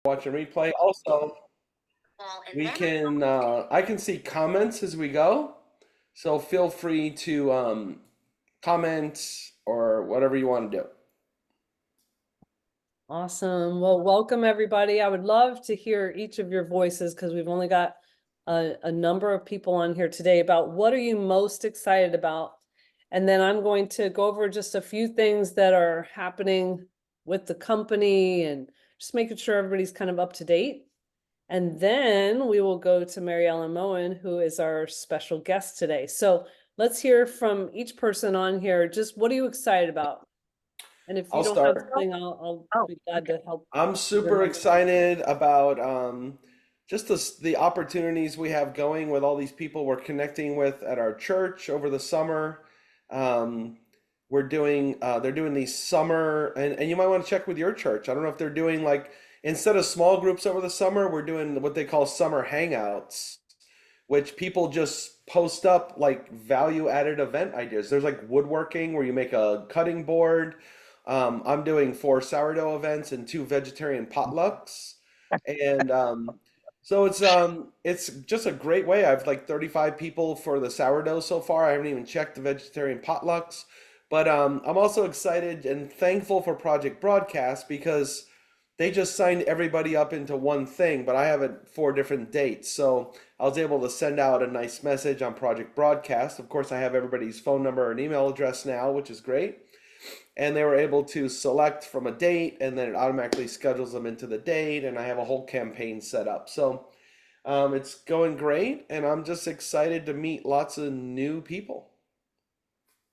watching replay. Also, we can I can see comments as we go, so feel free to comment or whatever you want to do. Awesome. Well, welcome everybody. I would love to hear each of your voices because we've only got a number of people on here today about what are you most excited about? And then I'm going to go over just a few things that are happening with the company and just making sure everybody's kind of up to date. And then we will go to Maryellen Moen, who is our special guest today. So let's hear from each person on here. Just what are you excited about? And if you I'll don't have start. something, I'll be glad to help. I'm super excited about just the opportunities we have going with all these people we're connecting with at our church over the summer. Um, they're doing these summer, and you might want to check with your church. I don't know if they're doing like, instead of small groups over the summer, we're doing what they call summer hangouts, which people just post up like value added event ideas. There's like woodworking where you make a cutting board. I'm doing 4 sourdough events and 2 vegetarian potlucks, and so it's just a great way. I've like 35 people for the sourdough so far. I haven't even checked the vegetarian potlucks, but I'm also excited and thankful for Project Broadcast because they just signed everybody up into one thing, but I have it 4 different dates. So I was able to send out a nice message on Project Broadcast. Of course, I have everybody's phone number and email address now, which is great. And they were able to select from a date, and then it automatically schedules them into the date, and I have a whole campaign set up. So it's going great, and I'm just excited to meet lots of new people.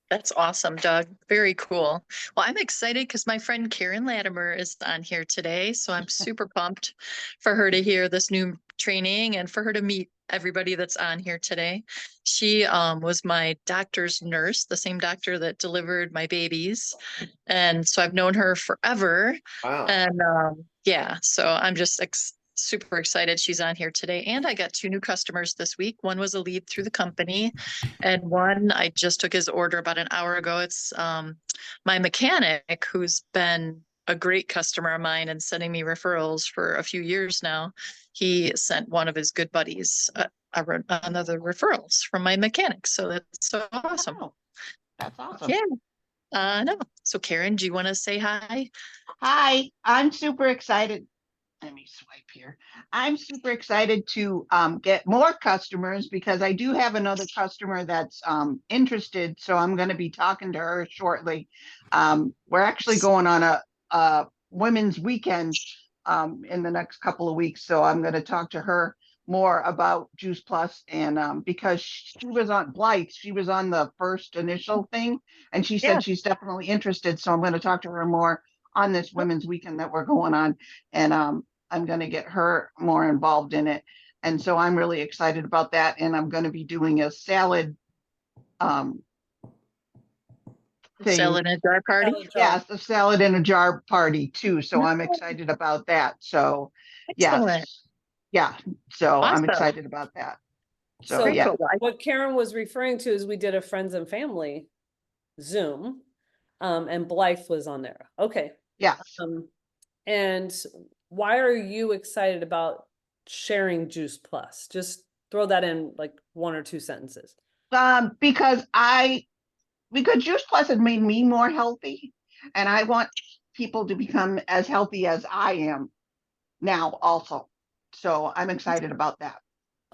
That's awesome, Doug. Very cool. Well, I'm excited because my friend Karen Latimer is on here today. So I'm super pumped for her to hear this new training and for her to meet everybody that's on here today. She was my doctor's nurse, the same doctor that delivered my babies. And so I've known her forever. Wow. And yeah, so I'm just super excited she's on here today. And I got 2 new customers this week. One was a lead through the company, and one I just took his order about an hour ago. It's my mechanic who's been a great customer of mine and sending me referrals for a few years now. He sent one of his good buddies another referrals from my mechanic. So that's so awesome. Wow, that's awesome. Yeah, no. So Karen, do you want to say hi? Hi, I'm super excited. Let me swipe here. I'm super excited to get more customers because I do have another customer that's interested. So I'm going to be talking to her shortly. We're actually going on a women's weekend in the next couple of weeks. So I'm going to talk to her more about Juice Plus, and because she was on Blythe, she was on the first initial thing, and she said she's definitely interested. So I'm going to talk to her more on this women's weekend that we're going on, and I'm going to get her more involved in it. And so I'm really excited about that. And I'm going to be doing a salad thing. Salad in a jar party? Yes, the salad in a jar party too. So I'm excited about that. So yes. Yeah. So awesome. I'm excited about that. So yeah. What Karen was referring to is we did a friends and family Zoom, and Blythe was on there. Okay. Yeah. And why are you excited about sharing Juice Plus? Just throw that in like 1 or 2 sentences. Because Juice Plus has made me more healthy, and I want people to become as healthy as I am now also. So I'm excited about that.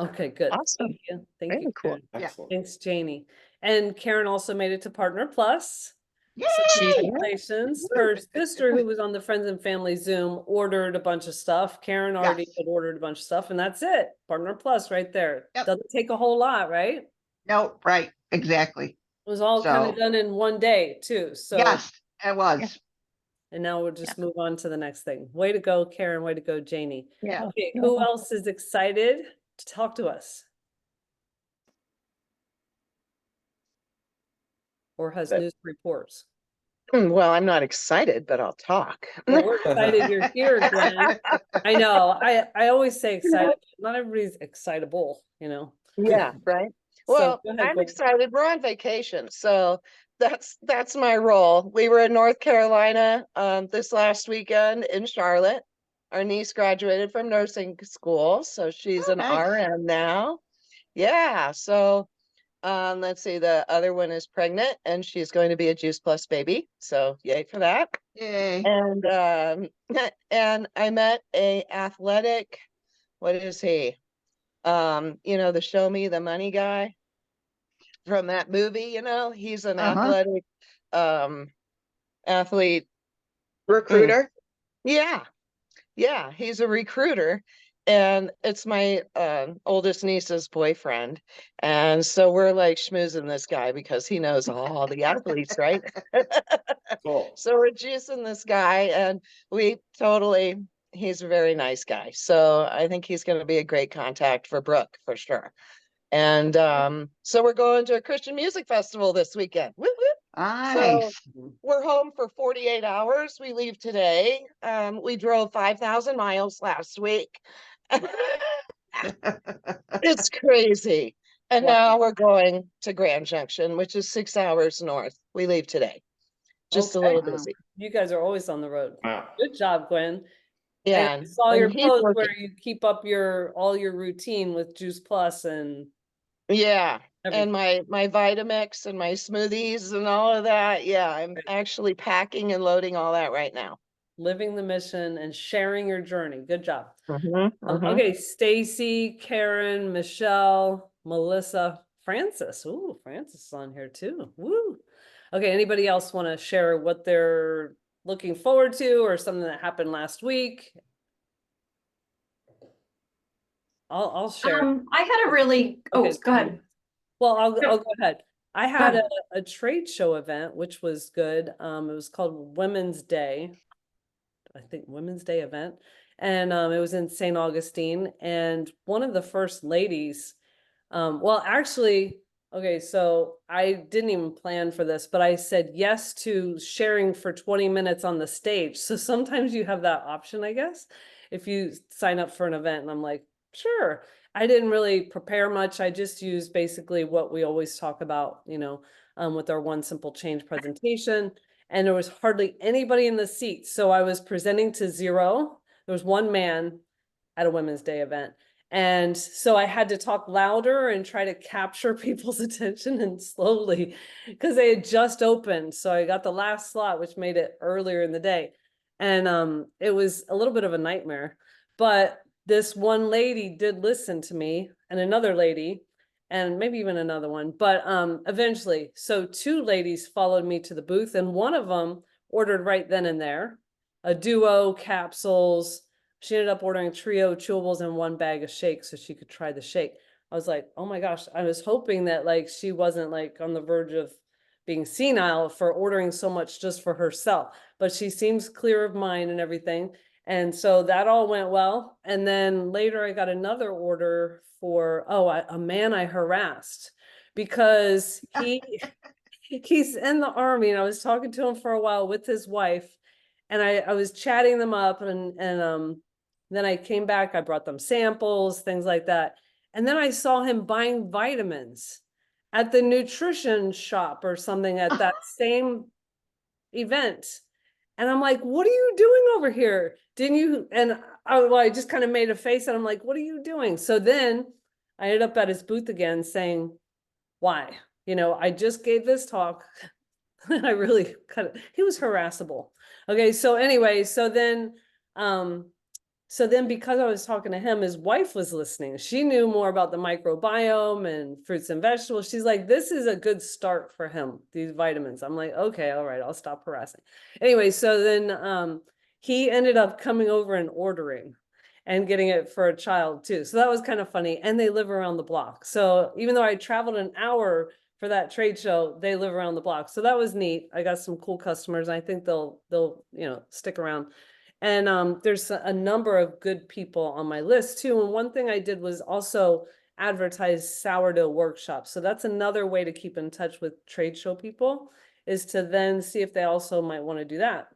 Okay, good. Awesome. Thank you. Thank Very you, cool. Yeah. Thanks, Janie. And Karen also made it to Partner Plus. Yay! So congratulations. Her sister, who was on the Friends and Family Zoom, ordered a bunch of stuff. Karen already had ordered a bunch of stuff, and that's it. Partner Plus right there. Yep. Doesn't take a whole lot, right? No, right. Exactly. It was all kind of done in one day too. So yes, it was. Yeah. And now we'll just move on to the next thing. Way to go, Karen. Way to go, Janie. Yeah. Okay, who else is excited to talk to us? Or has news reports? Well, I'm not excited, but I'll talk. Well, we're excited you're here, Glenn. I know. I always say excited. Not everybody's excitable, you know. Yeah, right. Well, so ahead, I'm Glenn. excited. We're on vacation, so that's my role. We were in North Carolina this last weekend in Charlotte. our niece graduated from nursing school, so she's Oh, an nice. RN now. Yeah, so let's see, the other one is pregnant and she's going to be a Juice Plus baby. So yay for that. Yay. And and I met a athletic, what is he? The Show Me the Money guy from that movie, he's an Uh-huh. athletic athlete. Recruiter. Yeah. Yeah, he's a recruiter, and it's my oldest niece's boyfriend. And so we're like schmoozing this guy because he knows all the athletes, right? Cool. So we're juicing this guy, and he's a very nice guy. So I think he's going to be a great contact for Brooke for sure. And so we're going to a Christian music festival this weekend. Woo woo. So Nice. we're home for 48 hours. We leave today. We drove 5,000 miles last week. It's crazy. And Wow. now we're going to Grand Junction, which is 6 hours north. We leave today. Just a Okay. little Wow. busy. You guys are always on the road. Wow. Good job, Gwen. And Yeah. I saw and your he's post working. where you keep up all your routine with Juice Plus and Yeah. everything. And my Vitamix and my smoothies and all of that. Yeah, I'm actually packing and loading all that right now. Living the mission and sharing your journey. Good job. Mhm. Okay, Stacy, Karen, Michelle, Melissa, Francis. Ooh, Francis is on here too. Woo. Okay, anybody else want to share what they're looking forward to or something that happened last week? I'll share. I had a really, oh, Okay. go ahead. Well, I'll go ahead. I had ahead. a trade show event, which was good. It was called Women's Day. I think Women's Day event. And it was in St. Augustine. And one of the first ladies, well, actually, okay, so I didn't even plan for this, but I said yes to sharing for 20 minutes on the stage. So sometimes you have that option, I guess, if you sign up for an event. And I'm like, sure. I didn't really prepare much. I just used basically what we always talk about, with our One Simple Change presentation. And there was hardly anybody in the seats. So I was presenting to zero. There was one man at a Women's Day event. And so I had to talk louder and try to capture people's attention and slowly because they had just opened. So I got the last slot, which made it earlier in the day. And it was a little bit of a nightmare. But this one lady did listen to me and another lady and maybe even another one. But eventually, so two ladies followed me to the booth and one of them ordered right then and there a duo, capsules. She ended up ordering trio chewables and one bag of shakes so she could try the shake. I was like, oh my gosh, I was hoping that like she wasn't like on the verge of being senile for ordering so much just for herself, but she seems clear of mind and everything. And so that all went well. And then later I got another order for, a man I harassed because he's in the Army and I was talking to him for a while with his wife and I was chatting them up and then I came back, I brought them samples, things like that. And then I saw him buying vitamins at the nutrition shop or something at that same event. And I'm like, what are you doing over here? Didn't you? And I just kind of made a face and I'm like, what are you doing? So then I ended up at his booth again saying, why? I just gave this talk. I really he was harassable. Okay. So anyway, so then because I was talking to him, his wife was listening. She knew more about the microbiome and fruits and vegetables. She's like, this is a good start for him, these vitamins. I'm like, okay, all right, I'll stop harassing. Anyway, so then he ended up coming over and ordering and getting it for a child too. So that was kind of funny. And they live around the block. So even though I traveled an hour for that trade show, they live around the block. So that was neat. I got some cool customers. I think they'll stick around. And there's a number of good people on my list too. And one thing I did was also advertise sourdough workshops. So that's another way to keep in touch with trade show people, is to then see if they also might want to do that,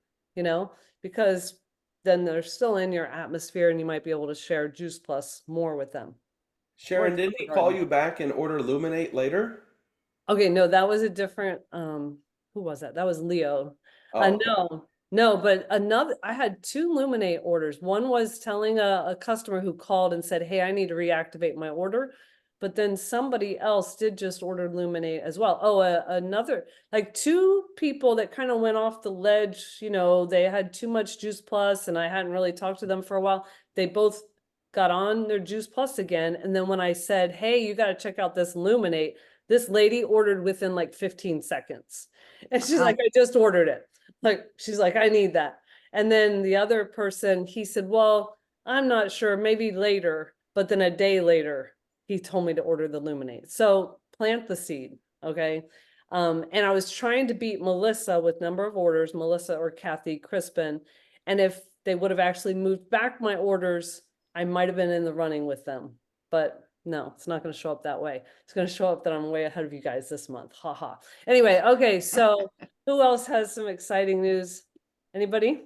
because then they're still in your atmosphere and you might be able to share Juice Plus more with them. Sharon, didn't he call you back and order Luminate later? Okay, no, that was a different, who was that? That was Leo. Oh, okay. No, No, but I had 2 Luminate orders. One was telling a customer who called and said, hey, I need to reactivate my order. But then somebody else did just order Luminate as well. Oh, another, like 2 people that kind of went off the ledge, you know, they had too much Juice Plus and I hadn't really talked to them for a while. They both got on their Juice Plus again. And then when I said, hey, you got to check out this Luminate, this lady ordered within like 15 seconds. And she's Wow. like, I just ordered it. Like, she's like, I need that. And then the other person, he said, well, I'm not sure, maybe later. But then a day later, he told me to order the Luminate. So plant the seed, okay? And I was trying to beat Melissa with number of orders, Melissa or Kathy Crispin. And if they would have actually moved back my orders, I might have been in the running with them. But no, it's not going to show up that way. It's going to show up that I'm way ahead of you guys this month. Ha ha. Anyway, okay, so who else has some exciting news? Anybody?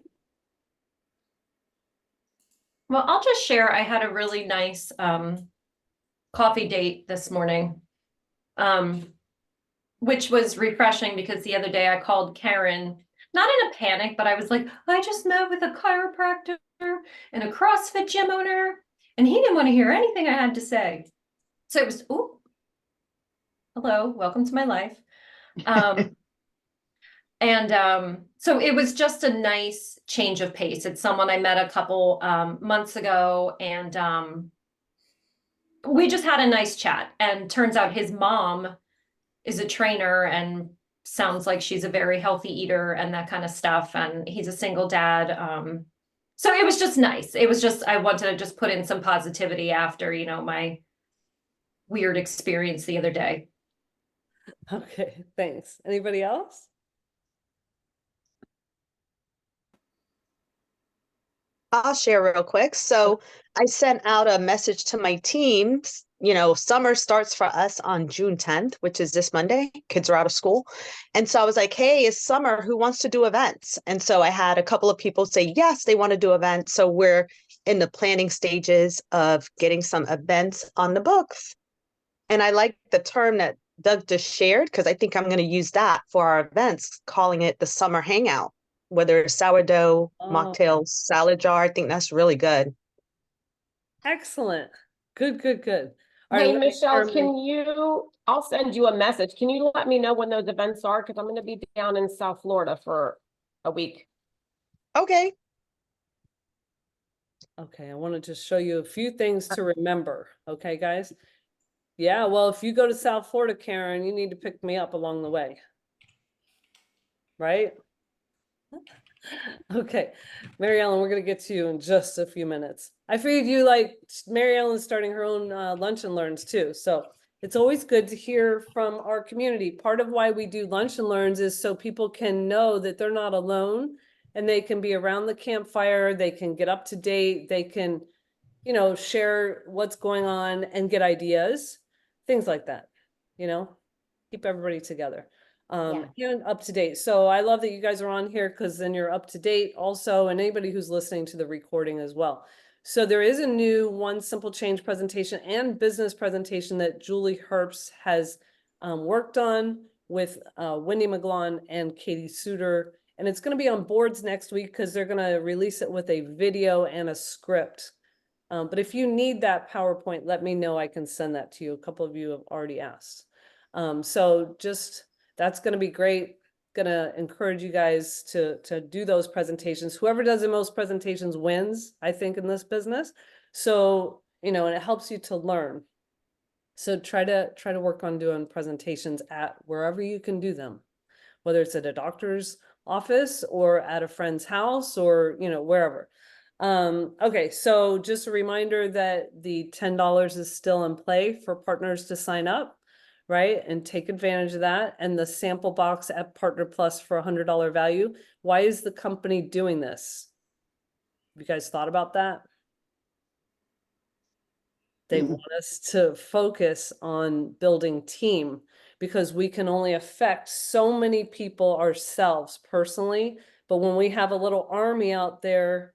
Well, I'll just share, I had a really nice coffee date this morning. Which was refreshing because the other day I called Karen, not in a panic, but I was like, I just met with a chiropractor and a CrossFit gym owner, and he didn't want to hear anything I had to say. So it was, ooh, hello, welcome to my life. So it was just a nice change of pace. It's someone I met a couple months ago, and we just had a nice chat. And turns out his mom is a trainer and sounds like she's a very healthy eater and that kind of stuff. And he's a single dad. So it was just nice. It was just, I wanted to just put in some positivity after, you know, my weird experience the other day. Okay, thanks. Anybody else? I'll share real quick. So I sent out a message to my team. You know, summer starts for us on June 10th, which is this Monday. Kids are out of school. And so I was like, hey, it's summer. Who wants to do events? And so I had a couple of people say, yes, they want to do events. So we're in the planning stages of getting some events on the books. And I like the term that Doug just shared, because I think I'm going to use that for our events, calling it the summer hangout. Whether it's sourdough, mocktails, salad jar, I think that's really good. Excellent. Good, good, good. All Hey, right, Michelle, I'll send you a message. Can you let me know when those events are? Because I'm going to be down in South Florida for a week. Okay. Okay, I want to just show you a few things to remember. Okay, guys? Yeah, well, if you go to South Florida, Karen, you need to pick me up along the way. Right? Okay, Mary Ellen, we're going to get to you in just a few minutes. I figured you like Mary Ellen's starting her own lunch and learns too. So it's always good to hear from our community. Part of why we do lunch and learns is so people can know that they're not alone and they can be around the campfire. They can get up to date. They can, you know, share what's going on and get ideas, things like that, you know, keep everybody together. And up to date. So I love that you guys are on here because then you're up to date also, and anybody who's listening to the recording as well. So there is a new One Simple Change presentation and business presentation that Julie Herbst has worked on with Wendy McGlon and Katie Suter. And it's going to be on boards next week because they're going to release it with a video and a script. But if you need that PowerPoint, let me know. I can send that to you. A couple of you have already asked. So just... that's going to be great. Going to encourage you guys to do those presentations. Whoever does the most presentations wins, I think, in this business. So, you know, and it helps you to learn. So try to work on doing presentations at wherever you can do them, whether it's at a doctor's office or at a friend's house or, you know, wherever. Okay, so just a reminder that the $10 is still in play for partners to sign up. Right? And take advantage of that. And the sample box at Partner Plus for $100 value. Why is the company doing this? Have you guys thought about that? They want us to focus on building team because we can only affect so many people ourselves personally. But when we have a little army out there,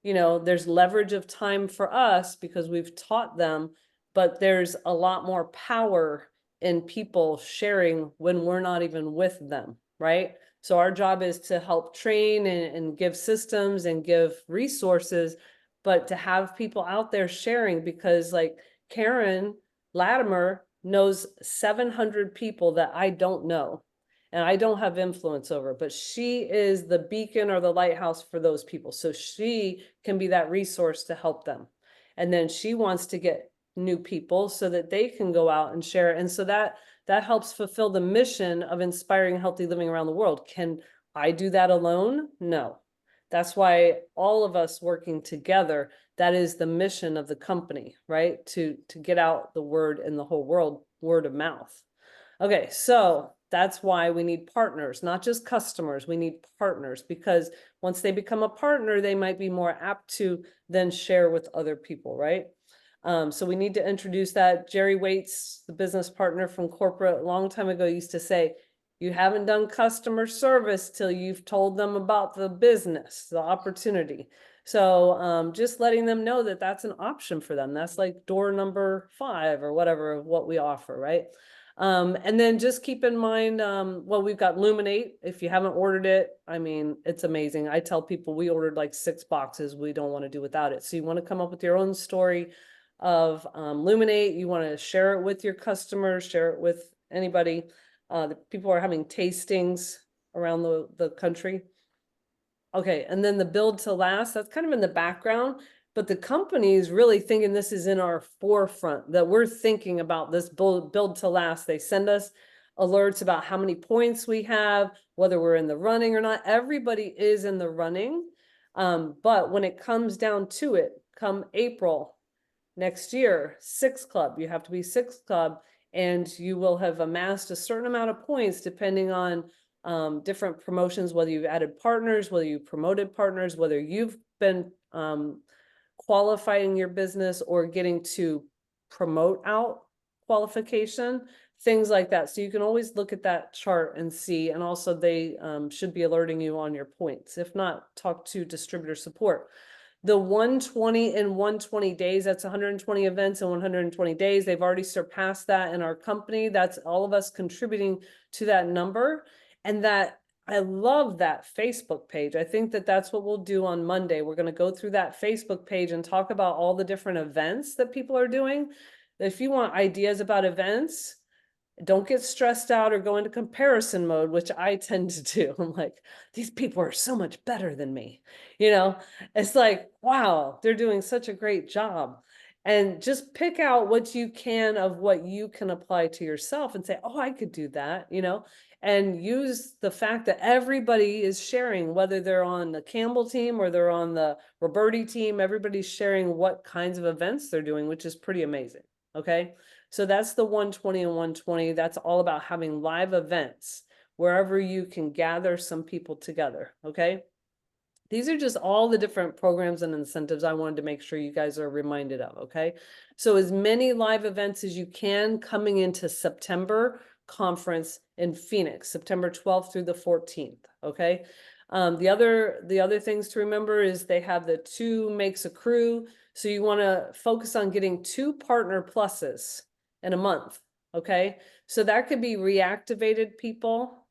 you know, there's leverage of time for us because we've taught them, but there's a lot more power in people sharing when we're not even with them, right? So our job is to help train and give systems and give resources, but to have people out there sharing, because like Karen Latimer knows 700 people that I don't know and I don't have influence over, but she is the beacon or the lighthouse for those people. So she can be that resource to help them. And then she wants to get new people so that they can go out and share. And so that helps fulfill the mission of inspiring healthy living around the world. Can I do that alone? No. That's why all of us working together, that is the mission of the company, right? To get out the word in the whole world, word of mouth. Okay, so that's why we need partners, not just customers. We need partners, because once they become a partner, they might be more apt to then share with other people, right? So we need to introduce that. Jerry Waits, the business partner from corporate a long time ago, used to say, you haven't done customer service till you've told them about the business, the opportunity. So just letting them know that that's an option for them. That's like door number 5 or whatever of what we offer, right? And then just keep in mind, well, we've got Luminate. If you haven't ordered it, I mean, it's amazing. I tell people we ordered like 6 boxes. We don't want to do without it. So you want to come up with your own story of Luminate. You want to share it with your customers, share it with anybody. The people are having tastings around the country. Okay, and then the build to last, that's kind of in the background, but the company is really thinking this is in our forefront, that we're thinking about this build to last. They send us alerts about how many points we have, whether we're in the running or not. Everybody is in the running. But when it comes down to it, come April next year, 6 Club, you have to be 6 Club, and you will have amassed a certain amount of points depending on different promotions, whether you've added partners, whether you promoted partners, whether you've been qualifying your business or getting to promote out qualification, things like that. So you can always look at that chart and see, and also they should be alerting you on your points. If not, talk to distributor support. The 120 in 120 days, that's 120 events in 120 days. They've already surpassed that in our company. That's all of us contributing to that number. And that, I love that Facebook page. I think that that's what we'll do on Monday. We're going to go through that Facebook page and talk about all the different events that people are doing. If you want ideas about events, don't get stressed out or go into comparison mode, which I tend to do. I'm like, these people are so much better than me. You know, it's like, wow, they're doing such a great job. And just pick out what you can of what you can apply to yourself and say, oh, I could do that, you know, and use the fact that everybody is sharing, whether they're on the Campbell team or they're on the Roberti team, everybody's sharing what kinds of events they're doing, which is pretty amazing. Okay. So that's the 120 and 120. That's all about having live events wherever you can gather some people together. Okay. These are just all the different programs and incentives I wanted to make sure you guys are reminded of. Okay. So as many live events as you can coming into September conference in Phoenix, September 12th through the 14th. Okay. The other things to remember is they have the 2 makes a crew. So you want to focus on getting 2 partner pluses in a month. Okay. So that could be reactivated people,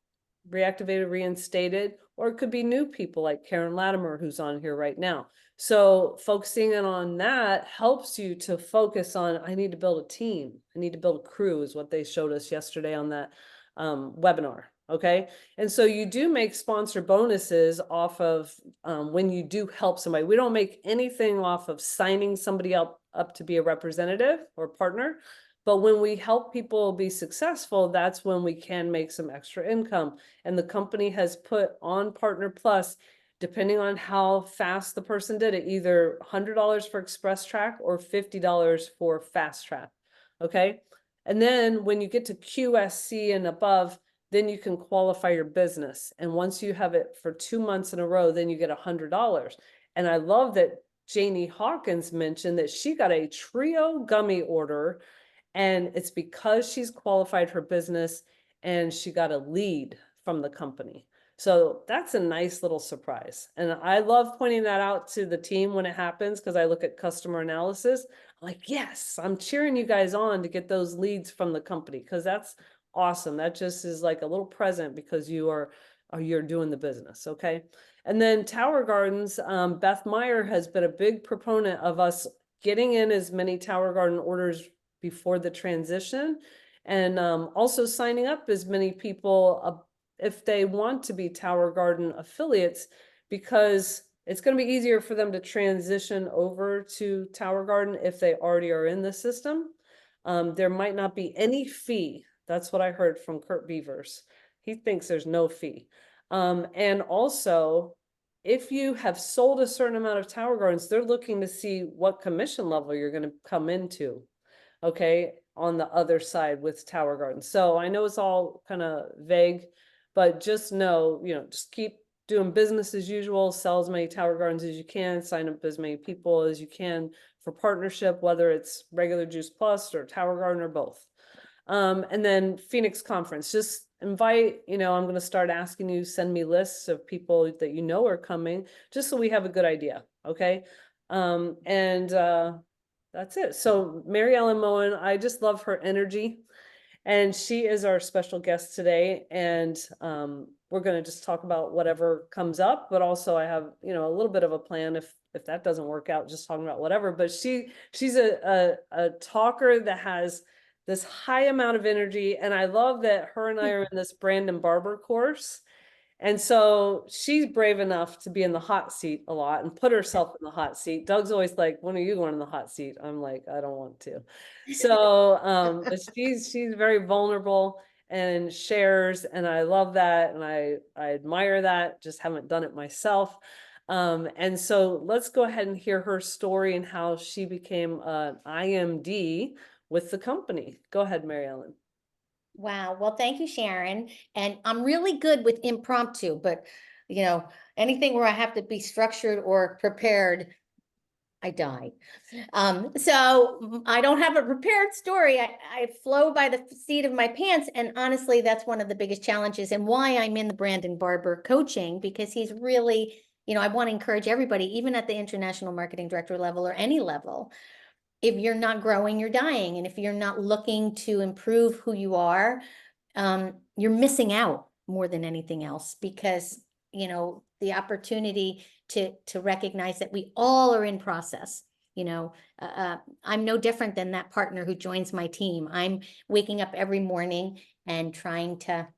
reinstated, or it could be new people like Karen Latimer, who's on here right now. So focusing in on that helps you to focus on, I need to build a team. I need to build a crew is what they showed us yesterday on that webinar. Okay. And so you do make sponsor bonuses off of when you do help somebody. We don't make anything off of signing somebody up to be a representative or partner. But when we help people be successful, that's when we can make some extra income. And the company has put on Partner Plus, depending on how fast the person did it, either $100 for Express Track or $50 for Fast Track. Okay. And then when you get to QSC and above, then you can qualify your business. And once you have it for 2 months in a row, then you get $100. And I love that Janie Hawkins mentioned that she got a trio gummy order, and it's because she's qualified her business and she got a lead from the company. So that's a nice little surprise. And I love pointing that out to the team when it happens, because I look at customer analysis. I'm like, yes, I'm cheering you guys on to get those leads from the company, because that's awesome. That just is like a little present, because you are you're doing the business, okay? And then Tower Gardens, Beth Meyer has been a big proponent of us getting in as many Tower Garden orders before the transition, and also signing up as many people if they want to be Tower Garden affiliates, because it's going to be easier for them to transition over to Tower Garden if they already are in the system. There might not be any fee. That's what I heard from Kurt Beavers. He thinks there's no fee. And also, if you have sold a certain amount of Tower Gardens, they're looking to see what commission level you're going to come into, okay, on the other side with Tower Gardens. So I know it's all kind of vague, but just know, just keep doing business as usual, sell as many Tower Gardens as you can, sign up as many people as you can for partnership, whether it's regular Juice Plus or Tower Garden or both. And then Phoenix Conference, just invite, I'm going to start asking you, send me lists of people that are coming, just so we have a good idea. Okay. That's it. So Maryellen Moen, I just love her energy, and she is our special guest today. And we're going to just talk about whatever comes up, but also I have, a little bit of a plan if that doesn't work out, just talking about whatever. But she's a talker that has this high amount of energy. And I love that her and I are in this Brandon Barber course. And so she's brave enough to be in the hot seat a lot and put herself in the hot seat. Doug's always like, when are you going in the hot seat? I'm like, I don't want to. So, but she's very vulnerable and shares, and I love that. And I admire that, just haven't done it myself. And so let's go ahead and hear her story and how she became an IMD with the company. Go ahead, Maryellen. Wow. Well, thank you, Sharon. And I'm really good with impromptu, but anything where I have to be structured or prepared, I die. So I don't have a prepared story. I flow by the seat of my pants. And honestly, that's one of the biggest challenges and why I'm in the Brandon Barber coaching, because he's really, I want to encourage everybody, even at the international marketing director level or any level. If you're not growing, you're dying. And if you're not looking to improve who you are, you're missing out more than anything else, because, the opportunity to recognize that we all are in process. I'm no different than that partner who joins my team. I'm waking up every morning and trying to,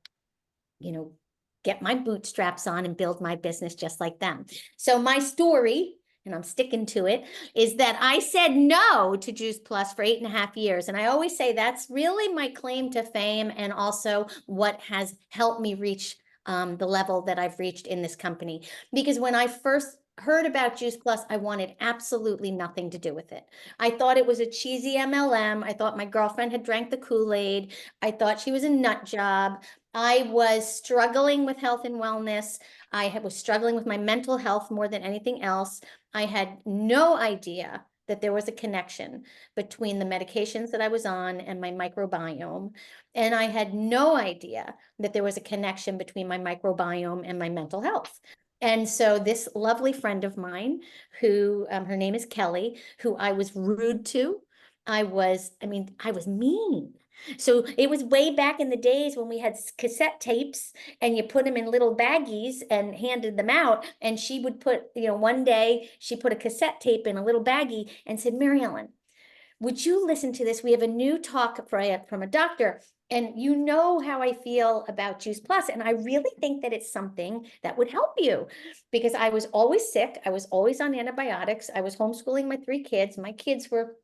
get my bootstraps on and build my business just like them. So my story, and I'm sticking to it, is that I said no to Juice Plus for 8.5 years. And I always say that's really my claim to fame, and also what has helped me reach the level that I've reached in this company. Because when I first heard about Juice Plus, I wanted absolutely nothing to do with it. I thought it was a cheesy MLM. I thought my girlfriend had drank the Kool-Aid. I thought she was a nut job. I was struggling with health and wellness. I was struggling with my mental health more than anything else. I had no idea that there was a connection between the medications that I was on and my microbiome. And I had no idea that there was a connection between my microbiome and my mental health. And so this lovely friend of mine, who her name is Kelly, who I was rude to, I was mean. So it was way back in the days when we had cassette tapes and you put them in little baggies and handed them out. And she would put, one day she put a cassette tape in a little baggie and said, Maryellen, would you listen to this? We have a new talk from a doctor, and you know how I feel about Juice Plus. And I really think that it's something that would help you, because I was always sick. I was always on antibiotics. I was homeschooling my 3 kids. My kids were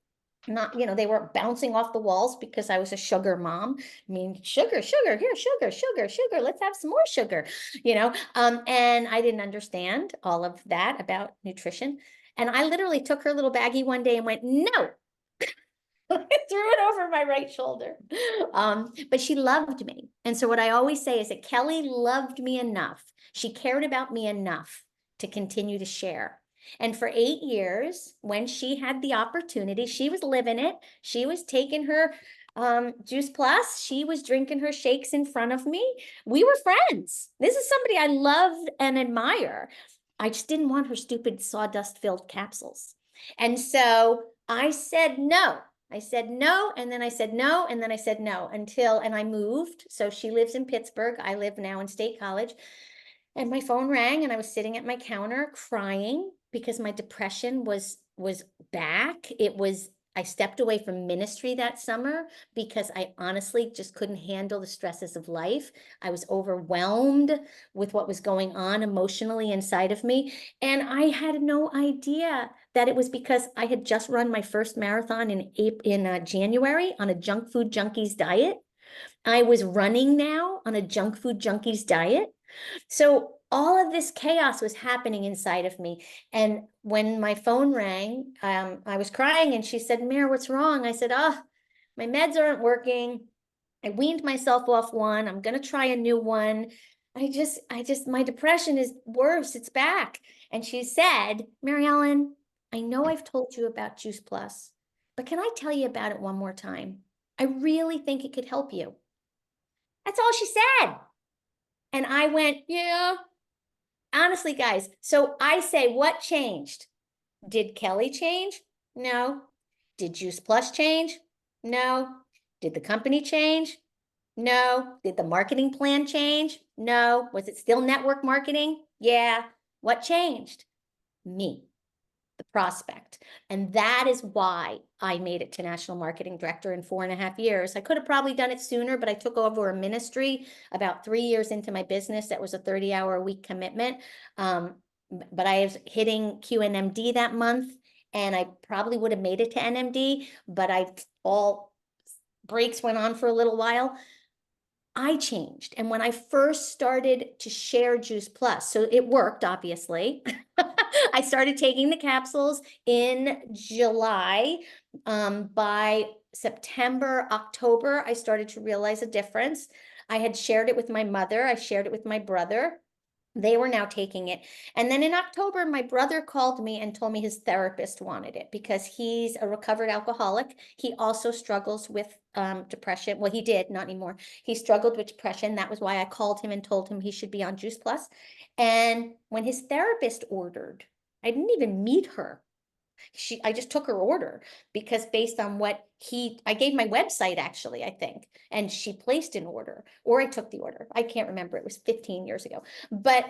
not, they were bouncing off the walls because I was a sugar mom. I mean, sugar, here, sugar, let's have some more sugar, and I didn't understand all of that about nutrition. And I literally took her little baggie one day and went, no, I threw it over my right shoulder. But she loved me. And so what I always say is that Kelly loved me enough. She cared about me enough to continue to share. And for 8 years, when she had the opportunity, she was living it. She was taking her Juice Plus. She was drinking her shakes in front of me. We were friends. This is somebody I loved and admire. I just didn't want her stupid sawdust-filled capsules. And so I said no. I said no, and then I said no, and then I said no and I moved. So she lives in Pittsburgh. I live now in State College. And my phone rang and I was sitting at my counter crying because my depression was back. I stepped away from ministry that summer because I honestly just couldn't handle the stresses of life. I was overwhelmed with what was going on emotionally inside of me. And I had no idea that it was because I had just run my first marathon in January on a junk food junkies diet. I was running now on a junk food junkies diet. So all of this chaos was happening inside of me. And when my phone rang, I was crying and she said, Mare, what's wrong? I said, my meds aren't working. I weaned myself off one. I'm going to try a new one. My depression is worse. It's back. And she said, Maryellen, I know I've told you about Juice Plus, but can I tell you about it one more time? I really think it could help you. That's all she said. And I went, yeah. Honestly, guys, so I say, what changed? Did Kelly change? No. Did Juice Plus change? No. Did the company change? No. Did the marketing plan change? No. Was it still network marketing? Yeah. What changed? Me, the prospect. And that is why I made it to National Marketing Director in 4.5 years. I could have probably done it sooner, but I took over a ministry about 3 years into my business. That was a 30-hour-a-week commitment. But I was hitting QNMD that month, and I probably would have made it to NMD, but all breaks went on for a little while. I changed. And when I first started to share Juice Plus, so it worked, obviously. I started taking the capsules in July. By September, October, I started to realize a difference. I had shared it with my mother. I shared it with my brother. They were now taking it. And then in October, my brother called me and told me his therapist wanted it because he's a recovered alcoholic. He also struggles with depression. Well, he did, not anymore. He struggled with depression. That was why I called him and told him he should be on Juice Plus. And when his therapist ordered, I didn't even meet her. I just took her order because based on what I gave my website actually, I think, and she placed an order, or I took the order. I can't remember. It was 15 years ago, but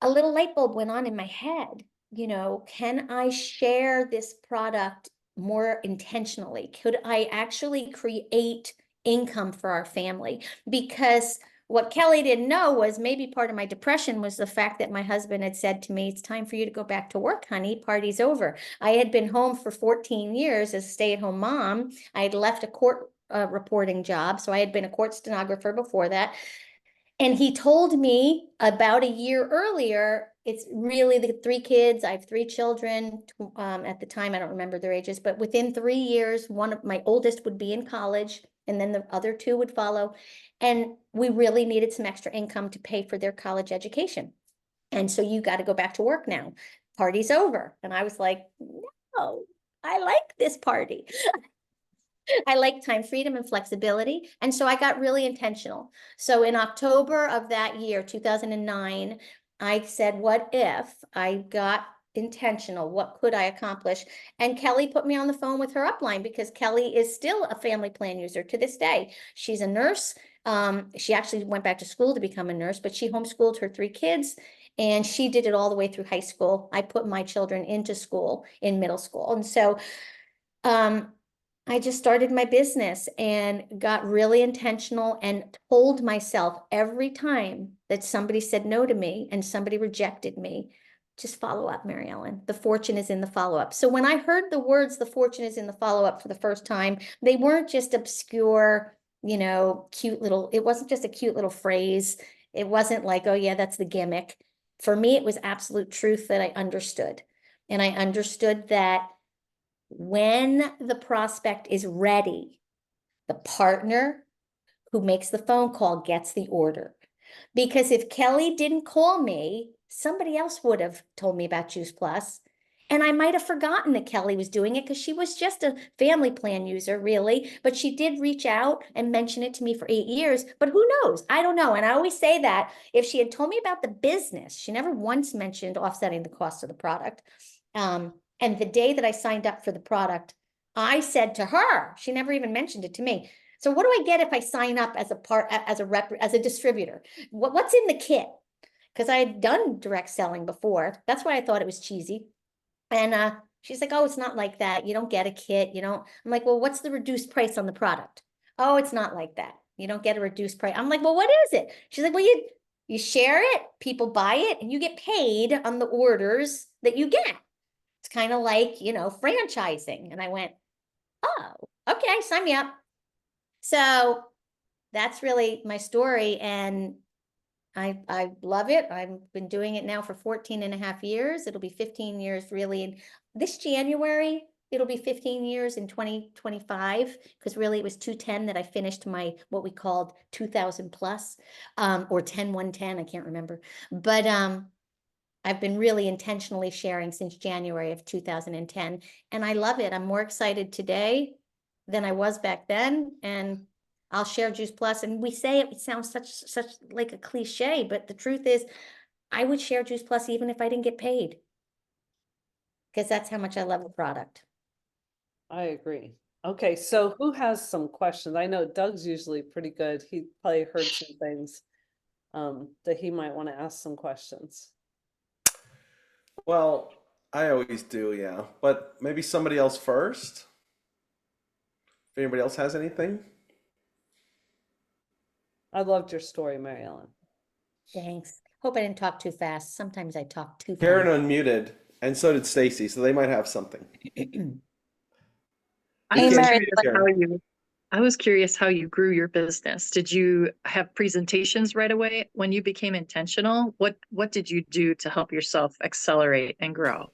a little light bulb went on in my head. Can I share this product more intentionally? Could I actually create income for our family? Because what Kelly didn't know was maybe part of my depression was the fact that my husband had said to me, it's time for you to go back to work, honey. Party's over. I had been home for 14 years as a stay-at-home mom. I had left a court reporting job. So I had been a court stenographer before that. And he told me about a year earlier, it's really the 3 kids. I have 3 children. At the time, I don't remember their ages, but within 3 years, one of my oldest would be in college, and then the other 2 would follow. And we really needed some extra income to pay for their college education. And so you got to go back to work now. Party's over. And I was like, no, I like this party. I like time freedom and flexibility. And so I got really intentional. So in October of that year, 2009, I said, what if I got intentional? What could I accomplish? And Kelly put me on the phone with her upline because Kelly is still a family plan user to this day. She's a nurse. She actually went back to school to become a nurse, but she homeschooled her 3 kids. And she did it all the way through high school. I put my children into school in middle school. And so I just started my business and got really intentional and told myself every time that somebody said no to me and somebody rejected me, just follow up, Maryellen. The fortune is in the follow-up. So when I heard the words, the fortune is in the follow-up for the first time, they weren't just obscure, cute little, it wasn't just a cute little phrase. It wasn't like, oh yeah, that's the gimmick. For me, it was absolute truth that I understood. And I understood that when the prospect is ready, the partner who makes the phone call gets the order. Because if Kelly didn't call me, somebody else would have told me about Juice Plus. And I might have forgotten that Kelly was doing it because she was just a family plan user, really. But she did reach out and mention it to me for 8 years. But who knows? I don't know. And I always say that if she had told me about the business, she never once mentioned offsetting the cost of the product. And the day that I signed up for the product, I said to her, she never even mentioned it to me. So what do I get if I sign up as a distributor? What's in the kit? because I had done direct selling before. That's why I thought it was cheesy. And she's like, oh, it's not like that. You don't get a kit. You don't. I'm like, well, what's the reduced price on the product? Oh, it's not like that. You don't get a reduced price. I'm like, well, what is it? She's like, well, you share it, people buy it, and you get paid on the orders that you get. It's kind of like, franchising. And I went, oh, okay, sign me up. So that's really my story. And I love it. I've been doing it now for 14 and a half years. It'll be 15 years really. And this January, it'll be 15 years in 2025, because really it was 210 that I finished my, what we called 2000 plus, or 10-110, I can't remember. But I've been really intentionally sharing since January of 2010, and I love it. I'm more excited today than I was back then, and I'll share Juice Plus. And we say it sounds such like a cliche, but the truth is I would share Juice Plus even if I didn't get paid, because that's how much I love the product. I agree. Okay, so who has some questions? I know Doug's usually pretty good. He probably heard some things that he might want to ask some questions. Well, I always do, yeah. But maybe somebody else first. If anybody else has anything. I loved your story, Mary Ellen. Thanks. Hope I didn't talk too fast. Sometimes I talk too Karen fast. unmuted, and so did Stacy, so they might have something. I Hey, was Mary curious Ellen. how you, I was curious how you grew your business. Did you have presentations right away when you became intentional? What did you do to help yourself accelerate and grow?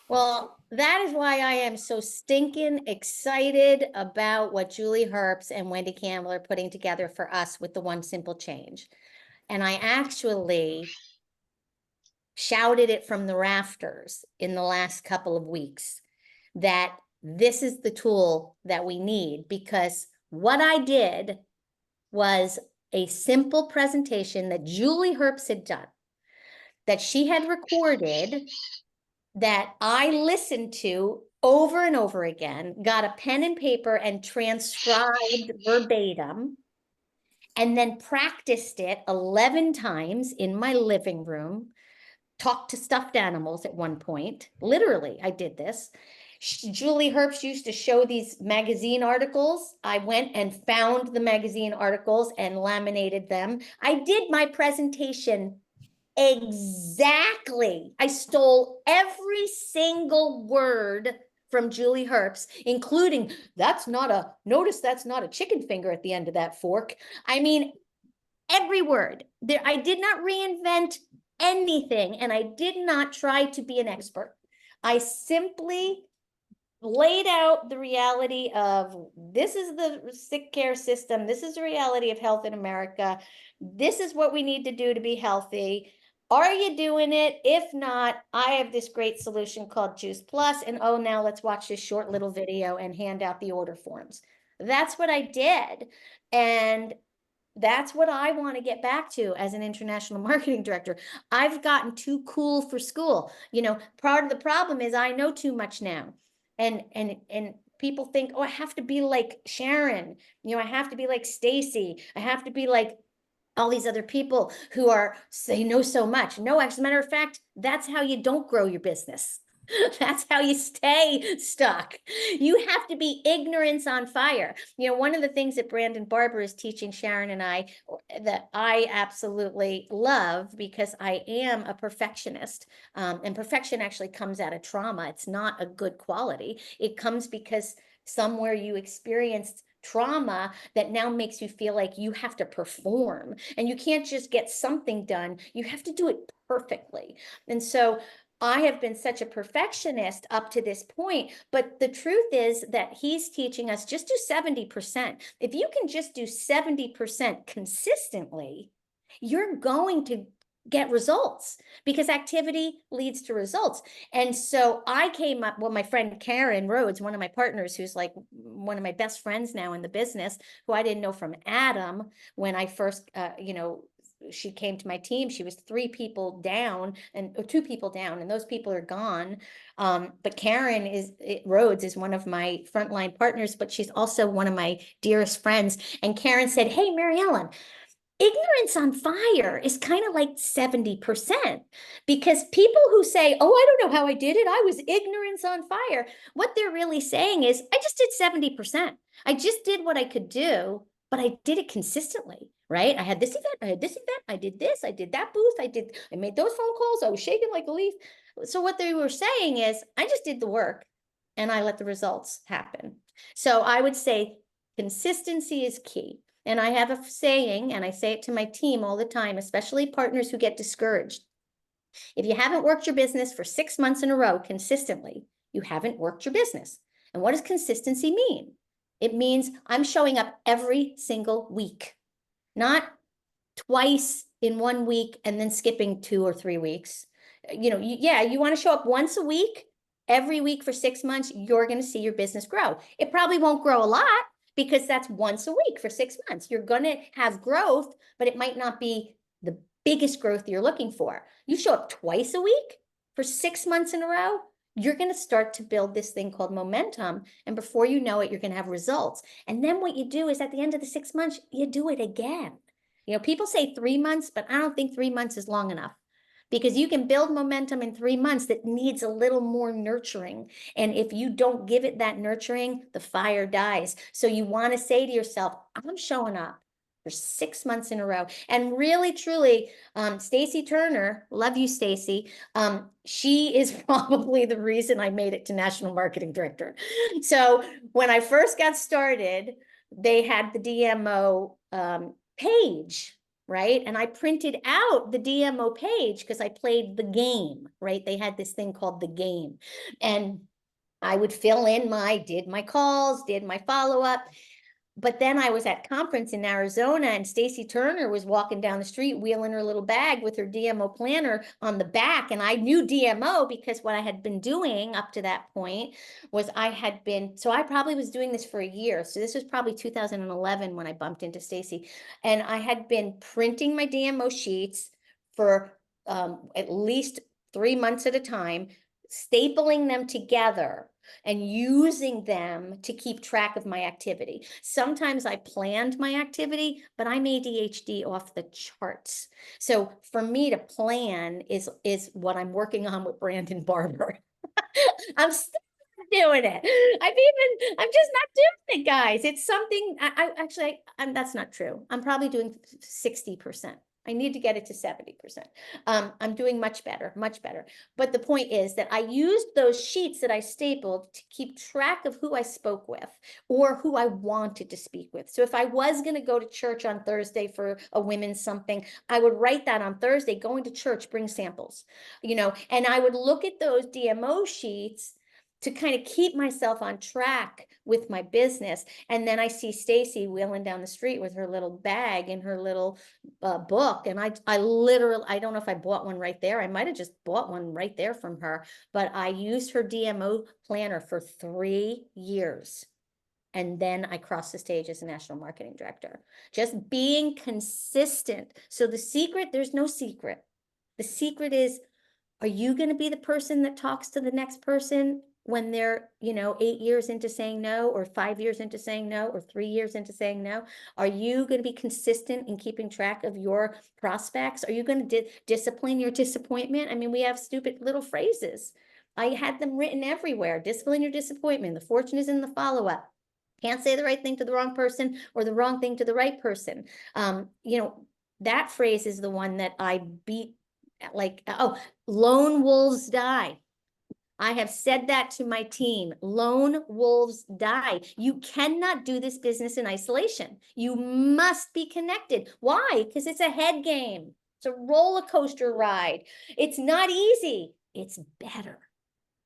Well, that is why I am so stinking excited about what Julie Herbst and Wendy Campbell are putting together for us with the One Simple Change. And I actually shouted it from the rafters in the last couple of weeks that this is the tool that we need, because what I did was a simple presentation that Julie Herbst had done, that she had recorded, that I listened to over and over again, got a pen and paper and transcribed verbatim, and then practiced it 11 times in my living room, talked to stuffed animals at one point. Literally, I did this. Julie Herbst used to show these magazine articles. I went and found the magazine articles and laminated them. I did my presentation exactly. I stole every single word from Julie Herbst, including notice that's not a chicken finger at the end of that fork. I mean, every word. There, I did not reinvent anything, and I did not try to be an expert. I simply laid out the reality of this is the sick care system. This is the reality of health in America. This is what we need to do to be healthy. Are you doing it? If not, I have this great solution called Juice Plus. And oh, now let's watch this short little video and hand out the order forms. That's what I did. And that's what I want to get back to as an international marketing director. I've gotten too cool for school. Part of the problem is I know too much now. And people think, oh, I have to be like Sharon. I have to be like Stacy. I have to be like all these other people who say know so much. No, as a matter of fact, that's how you don't grow your business. That's how you stay stuck. You have to be ignorance on fire. One of the things that Brandon Barber is teaching Sharon and I that I absolutely love, because I am a perfectionist, and perfection actually comes out of trauma. It's not a good quality. It comes because somewhere you experienced trauma that now makes you feel like you have to perform, and you can't just get something done. You have to do it perfectly. And so I have been such a perfectionist up to this point, but the truth is that he's teaching us just do 70%. If you can just do 70% consistently, you're going to get results, because activity leads to results. And so I came up, my friend Karen Rhodes, one of my partners, who's like one of my best friends now in the business, who I didn't know from Adam when I first, she came to my team. She was 3 people down or 2 people down, and those people are gone. But Karen Rhodes is one of my frontline partners, but she's also one of my dearest friends. And Karen said, hey, Mary Ellen, ignorance on fire is kind of like 70%, because people who say, oh, I don't know how I did it, I was ignorance on fire, what they're really saying is, I just did 70%. I just did what I could do, but I did it consistently, right? I had this event, I had this event, I did this, I did that booth, I made those phone calls, I was shaking like a leaf. So what they were saying is, I just did the work and I let the results happen. So I would say consistency is key. And I have a saying, and I say it to my team all the time, especially partners who get discouraged. If you haven't worked your business for 6 months in a row consistently, you haven't worked your business. And what does consistency mean? It means I'm showing up every single week, not twice in 1 week and then skipping 2 or 3 weeks. You want to show up once a week, every week for 6 months, you're going to see your business grow. It probably won't grow a lot, because that's once a week for 6 months. You're going to have growth, but it might not be the biggest growth you're looking for. You show up twice a week for 6 months in a row, you're going to start to build this thing called momentum. And before you know it, you're going to have results. And then what you do is at the end of the 6 months, you do it again. People say 3 months, but I don't think 3 months is long enough, because you can build momentum in 3 months that needs a little more nurturing. And if you don't give it that nurturing, the fire dies. So you want to say to yourself, I'm showing up for 6 months in a row. And really, truly, Stacy Turner, love you, Stacy. She is probably the reason I made it to National Marketing Director. So when I first got started, they had the DMO page, right? And I printed out the DMO page because I played the game, right? They had this thing called the game. And I would fill in did my calls, did my follow-up. But then I was at conference in Arizona, and Stacy Turner was walking down the street wheeling her little bag with her DMO planner on the back. And I knew DMO because what I had been doing up to that point was I probably was doing this for a year. So this was probably 2011 when I bumped into Stacy. And I had been printing my DMO sheets for at least 3 months at a time, stapling them together and using them to keep track of my activity. Sometimes I planned my activity, but I'm ADHD off the charts. So for me to plan is what I'm working on with Brandon Barber. I'm still doing it. I'm just not doing it, guys. It's something that's not true. I'm probably doing 60%. I need to get it to 70%. I'm doing much better, much better. But the point is that I used those sheets that I stapled to keep track of who I spoke with or who I wanted to speak with. So if I was going to go to church on Thursday for a women's something, I would write that on Thursday, going to church, bring samples, and I would look at those DMO sheets to kind of keep myself on track with my business. And then I see Stacy wheeling down the street with her little bag and her little book. And I literally, I don't know if I bought one right there. I might have just bought one right there from her, but I used her DMO planner for 3 years. And then I crossed the stage as a national marketing director, just being consistent. So the secret, there's no secret. The secret is, are you going to be the person that talks to the next person when they're, 8 years into saying no, or 5 years into saying no, or 3 years into saying no? Are you going to be consistent in keeping track of your prospects? Are you going to discipline your disappointment? I mean, we have stupid little phrases. I had them written everywhere. Discipline your disappointment. The fortune is in the follow-up. Can't say the right thing to the wrong person or the wrong thing to the right person. That phrase is the one that I beat lone wolves die. I have said that to my team. Lone wolves die. You cannot do this business in isolation. You must be connected. Why? Because it's a head game. It's a roller coaster ride. It's not easy. It's better.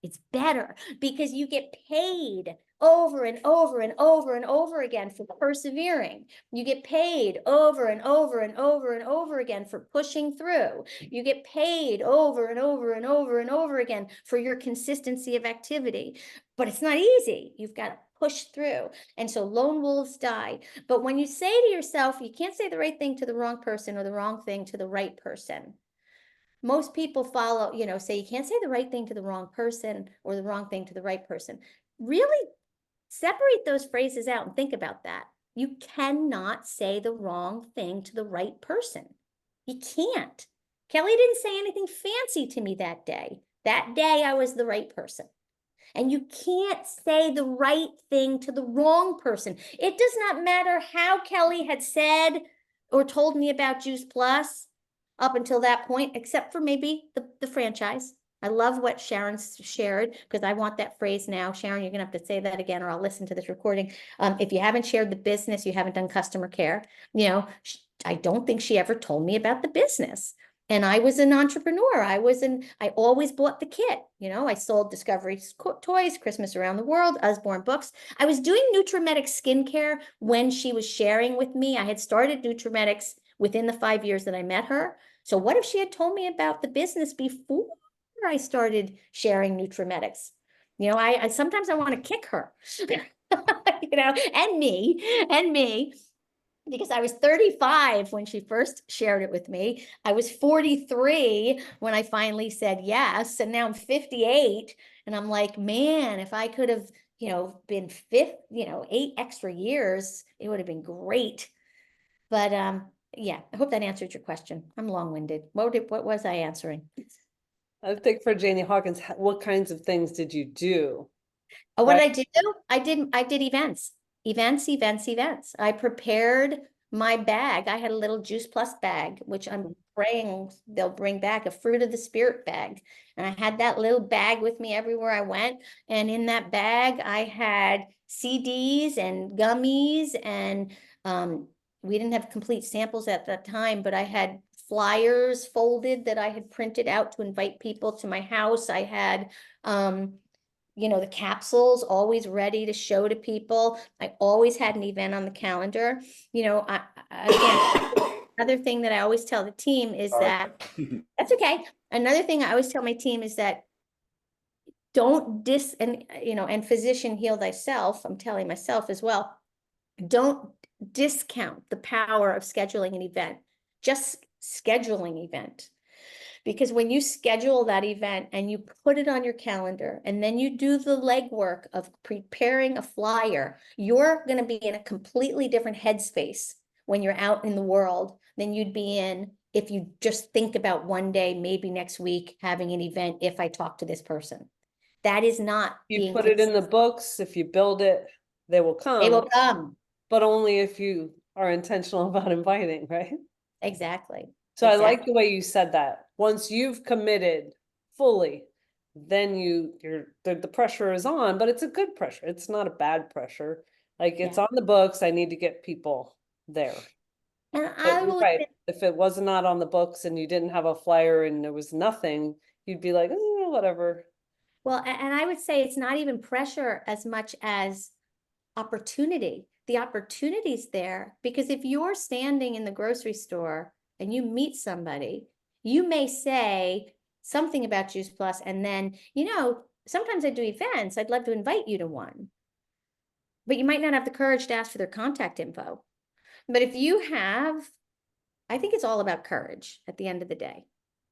It's better because you get paid over and over and over and over again for persevering. You get paid over and over and over and over again for pushing through. You get paid over and over and over and over again for your consistency of activity. But it's not easy. You've got to push through. And so lone wolves die. But when you say to yourself, you can't say the right thing to the wrong person or the wrong thing to the right person. Most people follow, say you can't say the right thing to the wrong person or the wrong thing to the right person. Really separate those phrases out and think about that. You cannot say the wrong thing to the right person. You can't. Kelly didn't say anything fancy to me that day. That day I was the right person. And you can't say the right thing to the wrong person. It does not matter how Kelly had said or told me about Juice Plus up until that point, except for maybe the franchise. I love what Sharon shared because I want that phrase now. Sharon, you're going to have to say that again or I'll listen to this recording. If you haven't shared the business, you haven't done customer care. You know, I don't think she ever told me about the business. And I was an entrepreneur. I always bought the kit. You know, I sold Discovery Toys, Christmas Around the World, Usborne Books. I was doing Nutramedic skincare when she was sharing with me. I had started Nutramedics within the 5 years that I met her. So what if she had told me about the business before I started sharing Nutramedics? You know, I sometimes I want to kick her, you know, and me. Because I was 35 when she first shared it with me. I was 43 when I finally said yes. And now I'm 58. And I'm like, man, if I could have, you know, been 8 extra years, it would have been great. But yeah, I hope that answered your question. I'm long-winded. What was I answering? I think for Janie Hawkins, what kinds of things did you do? Oh, what did I do? I did events. I prepared my bag. I had a little Juice Plus bag, which I'm praying they'll bring back, a Fruit of the Spirit bag. And I had that little bag with me everywhere I went. And in that bag, I had CDs and gummies and we didn't have complete samples at that time, but I had flyers folded that I had printed out to invite people to my house. I had you know, the capsules always ready to show to people. I always had an event on the calendar. You know, again, another thing that I always tell the team is that, that's okay. Another thing I always tell my team is that don't and physician heal thyself. I'm telling myself as well. Don't discount the power of scheduling an event. Just scheduling event. Because when you schedule that event and you put it on your calendar and then you do the legwork of preparing a flyer, you're going to be in a completely different headspace when you're out in the world than you'd be in if you just think about one day, maybe next week, having an event if I talk to this person. That is not You put it in the books. If you build it, they will come. They will come. But only if you are intentional about inviting, right? Exactly. So I like the way you said that. Once you've committed fully, then the pressure is on, but it's a good pressure. It's not a bad pressure. Like it's on the books. I need to get people there. And But you're right. If it was not on the books and you didn't have a flyer and there was nothing, you'd be like, oh, whatever. Well, and I would say it's not even pressure as much as opportunity. The opportunity's there because if you're standing in the grocery store and you meet somebody, you may say something about Juice Plus, and then, you know, sometimes I do events. I'd love to invite you to one. But you might not have the courage to ask for their contact info. But if you have, I think it's all about courage at the end of the day.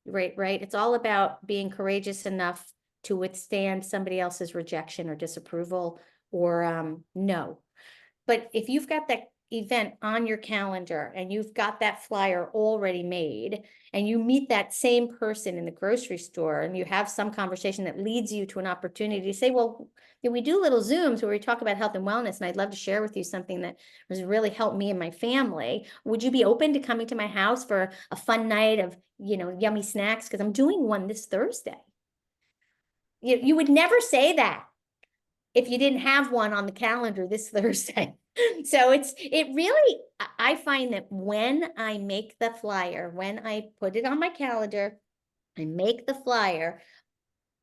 Right? It's all about being courageous enough to withstand somebody else's rejection or disapproval or no. But if you've got that event on your calendar and you've got that flyer already made and you meet that same person in the grocery store and you have some conversation that leads you to an opportunity to say, well, we do little Zooms where we talk about health and wellness, and I'd love to share with you something that has really helped me and my family. Would you be open to coming to my house for a fun night of, you know, yummy snacks? Because I'm doing one this Thursday. You would never say that if you didn't have one on the calendar this Thursday. So it really, I find that when I make the flyer, when I put it on my calendar, I make the flyer,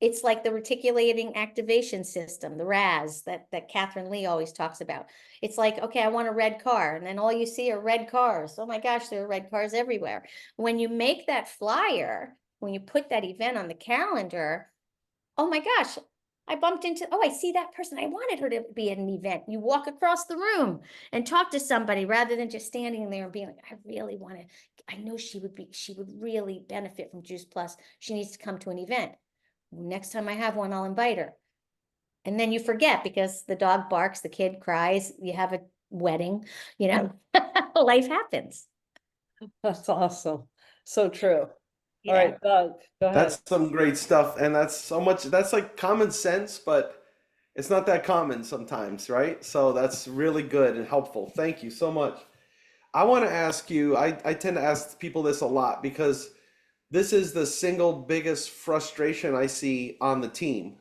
it's like the reticulating activation system, the RAS that Catherine Lee always talks about. It's like, okay, I want a red car. And then all you see are red cars. Oh my gosh, there are red cars everywhere. When you make that flyer, when you put that event on the calendar, oh my gosh, I bumped into, I see that person. I wanted her to be at an event. You walk across the room and talk to somebody rather than just standing there and being like, I really want to, I know she would really benefit from Juice Plus. She needs to come to an event. Next time I have one, I'll invite her. And then you forget because the dog barks, the kid cries, you have a wedding, you know, life happens. That's awesome. So true. All Yeah. right, Doug, go ahead. That's some great stuff, and that's so much. That's like common sense, but it's not that common sometimes, right? So that's really good and helpful. Thank you so much. I want to ask you, I tend to ask people this a lot because this is the single biggest frustration I see on the team.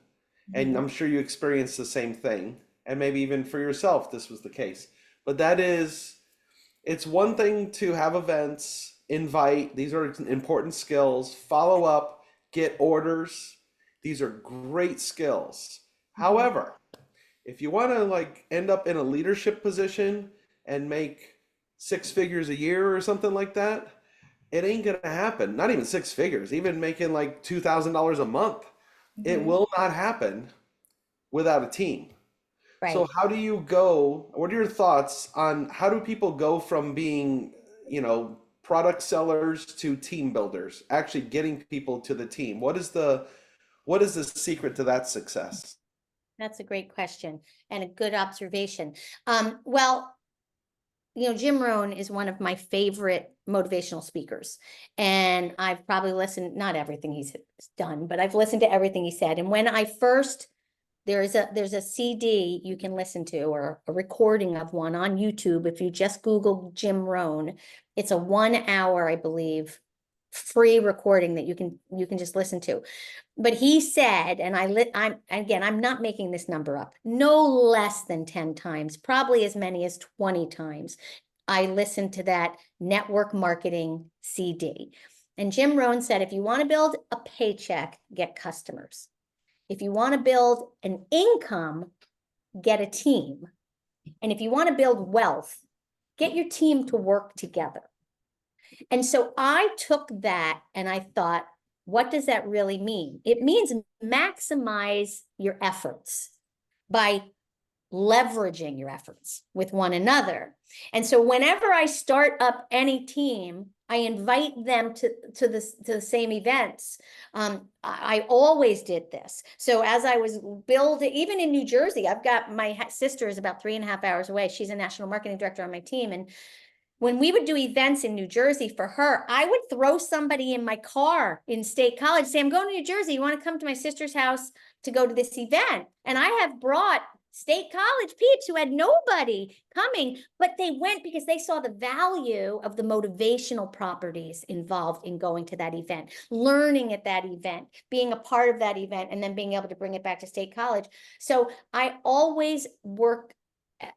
And I'm sure you experienced the same thing. And maybe even for yourself, this was the case. But that is, it's one thing to have events, invite, these are important skills, follow up, get orders. These are great skills. However, if you want to like end up in a leadership position and make 6 figures a year or something like that, it ain't gonna happen. Not even 6 figures, even making like $2,000 a month. It will not happen without a team. So Right. how do you go? What are your thoughts on how do people go from being, product sellers to team builders, actually getting people to the team? What is the secret to that success? That's a great question and a good observation. Well, Jim Rohn is one of my favorite motivational speakers. And I've probably listened, not everything he's done, but I've listened to everything he said. And when I first, there's a CD you can listen to, or a recording of one on YouTube. If you just Google Jim Rohn, it's a 1 hour, I believe, free recording that you can just listen to. But he said, and I'm not making this number up, no less than 10 times, probably as many as 20 times, I listened to that network marketing CD. And Jim Rohn said, if you want to build a paycheck, get customers. If you want to build an income, get a team. And if you want to build wealth, get your team to work together. And so I took that and I thought, what does that really mean? It means maximize your efforts by leveraging your efforts with one another. And so whenever I start up any team, I invite them to the same events. I always did this. So as I was building, even in New Jersey, I've got my sister is about 3.5 hours away. She's a national marketing director on my team. And when we would do events in New Jersey for her, I would throw somebody in my car in State College, say, I'm going to New Jersey. You want to come to my sister's house to go to this event? And I have brought State College peeps who had nobody coming, but they went because they saw the value of the motivational properties involved in going to that event, learning at that event, being a part of that event, and then being able to bring it back to State College. So I always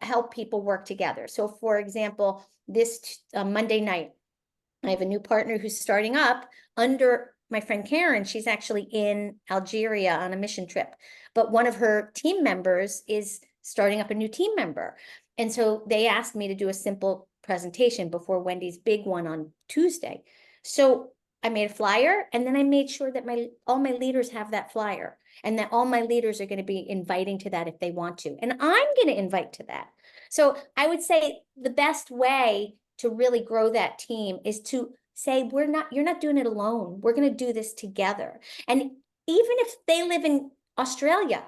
help people work together. So for example, this Monday night, I have a new partner who's starting up under my friend Karen. She's actually in Algeria on a mission trip, but one of her team members is starting up a new team member. And so they asked me to do a simple presentation before Wendy's big one on Tuesday. So I made a flyer, and then I made sure that all my leaders have that flyer, and that all my leaders are going to be inviting to that if they want to. And I'm going to invite to that. So I would say the best way to really grow that team is to say, you're not doing it alone. We're going to do this together. And even if they live in Australia,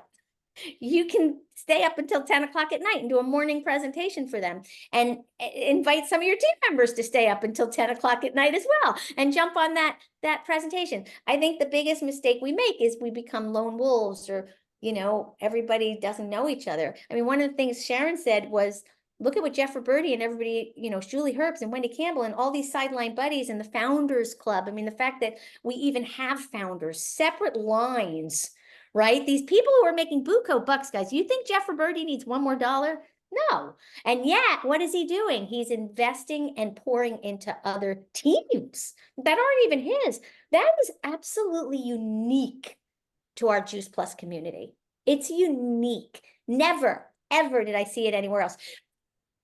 you can stay up until 10 o'clock at night and do a morning presentation for them, and invite some of your team members to stay up until 10 o'clock at night as well and jump on that presentation. I think the biggest mistake we make is we become lone wolves, or, everybody doesn't know each other. I mean, one of the things Sharon said was, look at what Jeff Roberti and everybody, Julie Herbst and Wendy Campbell and all these sideline buddies and the Founders Club. I mean, the fact that we even have founders, separate lines, right? These people who are making buco bucks, guys, you think Jeff Roberti needs $1 more? No. And yet, what is he doing? He's investing and pouring into other teams that aren't even his. That is absolutely unique to our Juice Plus community. It's unique. Never, ever did I see it anywhere else.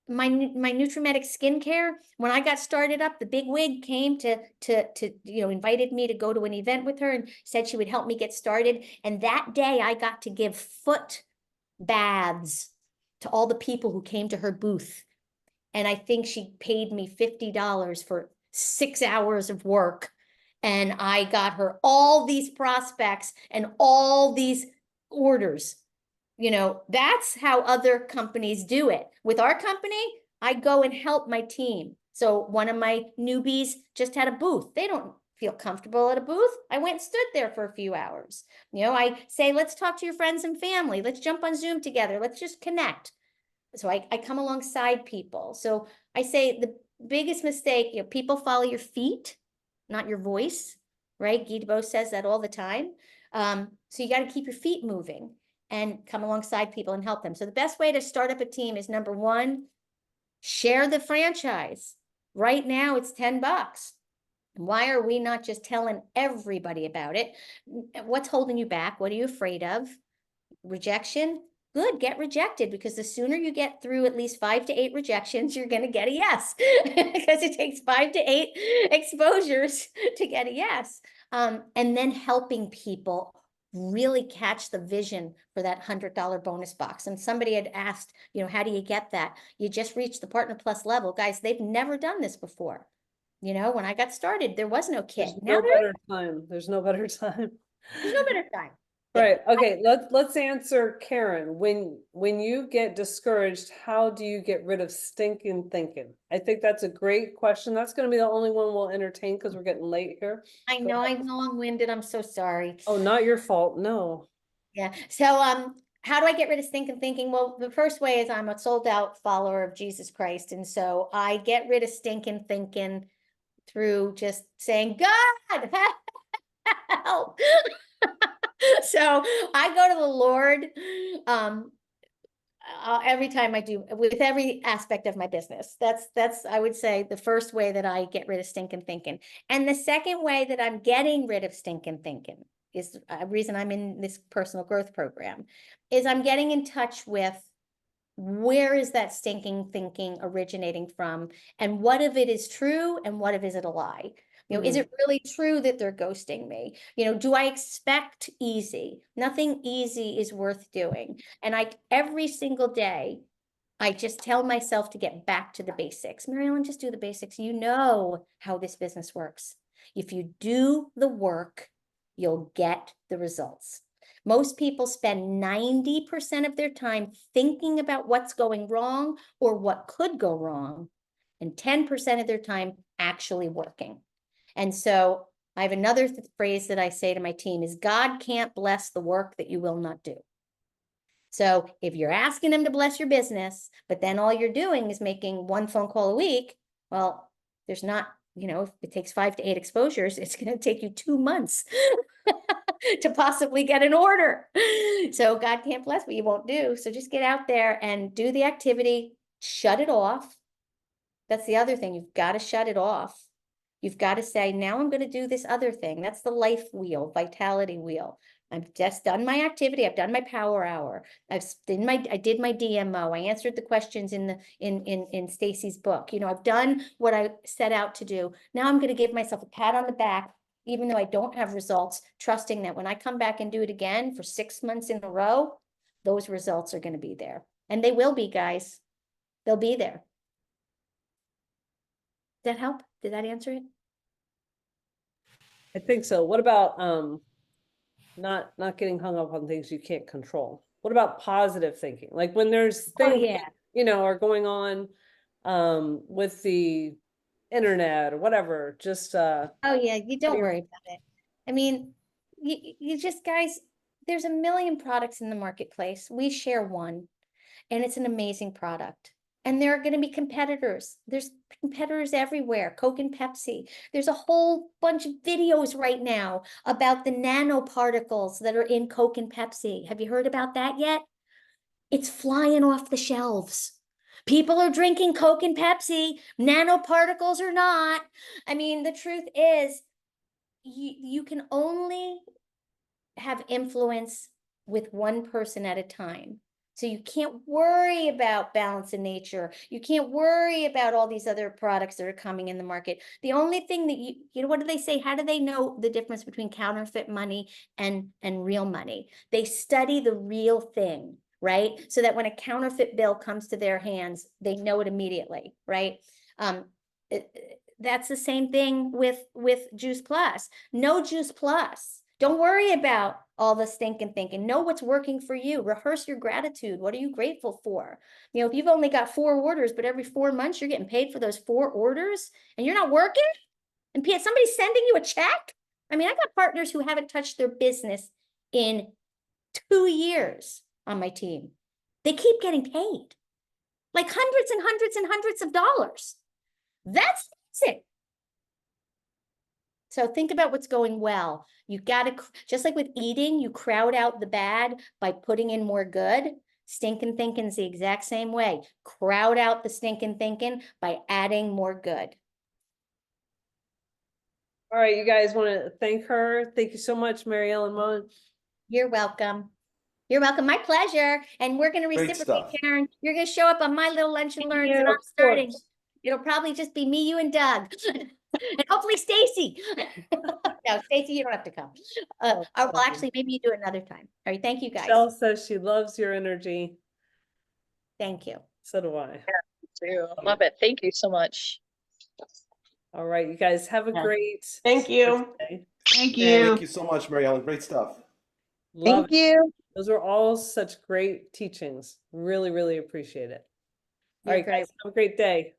My Nutrimetic skincare, when I got started up, the big wig came to invited me to go to an event with her and said she would help me get started. And that day I got to give foot baths to all the people who came to her booth. And I think she paid me $50 for 6 hours of work. And I got her all these prospects and all these orders. that's how other companies do it. With our company, I go and help my team. So one of my newbies just had a booth. They don't feel comfortable at a booth. I went and stood there for a few hours. I say, let's talk to your friends and family. Let's jump on Zoom together. Let's just connect. So I come alongside people. So I say the biggest mistake, people follow your feet, not your voice, right? Guido says that all the time. So you got to keep your feet moving and come alongside people and help them. So the best way to start up a team is, number one, share the franchise. Right now it's $10. Why are we not just telling everybody about it? What's holding you back? What are you afraid of? Rejection? Good, get rejected, because the sooner you get through at least 5 to 8 rejections, you're going to get a yes, because it takes 5 to 8 exposures to get a yes. And then helping people really catch the vision for that $100 bonus box. And somebody had asked, how do you get that? You just reached the Partner Plus level. Guys, they've never done this before. When I got started, there was no kit. There's no better time. There's no better time. There's no better time. Right. Okay. Let's answer Karen. When you get discouraged, how do you get rid of stinking thinking? I think that's a great question. That's going to be the only one we'll entertain because we're getting late here. I know I'm long-winded. I'm so sorry. Oh, not your fault. No. Yeah. So, how do I get rid of stinking thinking? Well, the first way is I'm a sold out follower of Jesus Christ. And so I get rid of stinking thinking through just saying, God, help. So I go to the Lord every time I do, with every aspect of my business. That's I would say the first way that I get rid of stinking thinking. And the second way that I'm getting rid of stinking thinking is a reason I'm in this personal growth program, is I'm getting in touch with, where is that stinking thinking originating from, and what of it is true and what of it is a lie? Is it really true that they're ghosting me? Do I expect easy? Nothing easy is worth doing. And every single day, I just tell myself to get back to the basics. Maryellen, just do the basics. You know how this business works. If you do the work, you'll get the results. Most people spend 90% of their time thinking about what's going wrong or what could go wrong, and 10% of their time actually working. And so I have another phrase that I say to my team is, God can't bless the work that you will not do. So if you're asking him to bless your business, but then all you're doing is making one phone call a week, well, there's not, if it takes 5 to 8 exposures, it's going to take you 2 months to possibly get an order. So God can't bless what you won't do. So just get out there and do the activity, shut it off. That's the other thing. You've got to shut it off. You've got to say, now I'm going to do this other thing. That's the life wheel, vitality wheel. I've just done my activity. I've done my power hour. I did my DMO. I answered the questions in Stacy's book. I've done what I set out to do. Now I'm going to give myself a pat on the back, even though I don't have results, trusting that when I come back and do it again for 6 months in a row, those results are going to be there. And they will be, guys. They'll be there. Did that help? Did that answer it? I think so. What about not getting hung up on things you can't control? What about positive thinking? Like when there's things are going on with the internet or whatever, just oh yeah, you don't worry about it. I mean, you just, guys, there's a million products in the marketplace. We share one, and it's an amazing product. And there are going to be competitors. There's competitors everywhere, Coke and Pepsi. There's a whole bunch of videos right now about the nanoparticles that are in Coke and Pepsi. Have you heard about that yet? It's flying off the shelves. People are drinking Coke and Pepsi, nanoparticles or not. I mean, the truth is, you can only have influence with one person at a time. So you can't worry about balance in nature. You can't worry about all these other products that are coming in the market. The only thing that what do they say? How do they know the difference between counterfeit money and real money? They study the real thing, right? So that when a counterfeit bill comes to their hands, they know it immediately, right? That's the same thing with Juice Plus. No Juice Plus Don't worry about all the stinking thinking. Know what's working for you. Rehearse your gratitude. What are you grateful for? You know, if you've only got 4 orders, but every 4 months you're getting paid for those 4 orders and you're not working, and somebody's sending you a check. I mean, I got partners who haven't touched their business in 2 years on my team. They keep getting paid like hundreds and hundreds and hundreds of dollars. That's it. So think about what's going well. You got to, just like with eating, you crowd out the bad by putting in more good. Stinking thinking is the exact same way. Crowd out the stinking thinking by adding more good. All right, you guys want to thank her. Thank you so much, Maryellen Moen. You're welcome. You're welcome. My pleasure. And we're going to Great reciprocate, stuff. Karen. You're going to show up on my little lunch and learns, Yeah, and I'm of starting. course. It'll probably just be me, you, and Doug. And hopefully Stacy. No, Stacy, you don't have to come. Well, actually, maybe you do it another time. All right. Thank you, guys. Michelle says she loves your energy. Thank you. So do I. Too. Love it. Thank you so much. All right, you guys have a Yeah. great Thank you. Thursday. Thank you. Thank you so much, Maryellen. Great stuff. Love Thank you. Those were all such great teachings. Really, really appreciate it. All You're right, guys, have a great day.